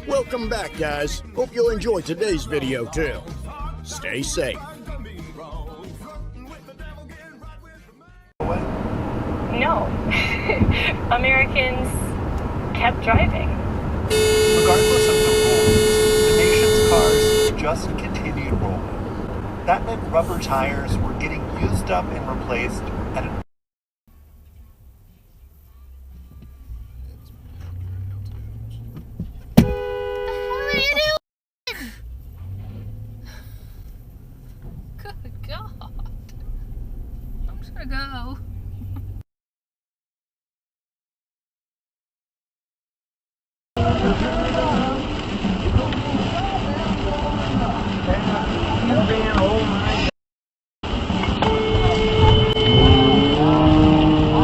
Welcome back, guys. Hope you'll enjoy today's video, too. Stay safe. No. Americans kept driving. Regardless of the rules, the nation's cars just continued rolling. That meant rubber tires were getting used up and replaced at an Good God. I'm just gonna go.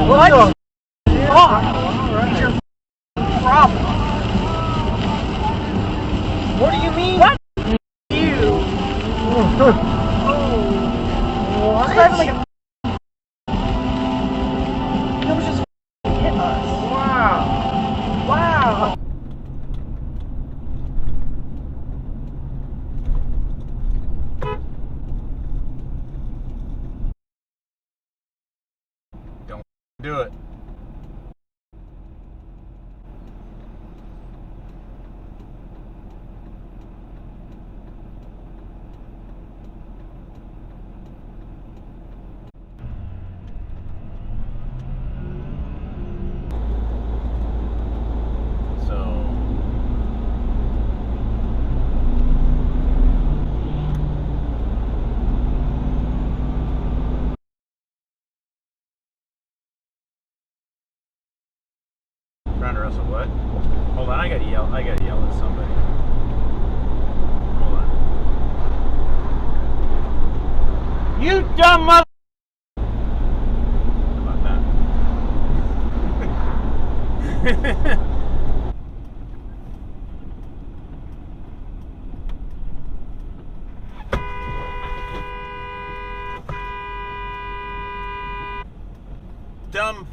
What the fuck is your problem? What do you mean? What? You. What? Driving like a. It was just hit us. Wow. Wow. Do it. Trying to wrestle what? Hold on, I gotta yell at somebody. Hold on. You dumb mother. How about that? Dumb.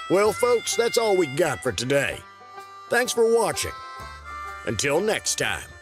Well, folks, that's all we got for today. Thanks for watching. Until next time.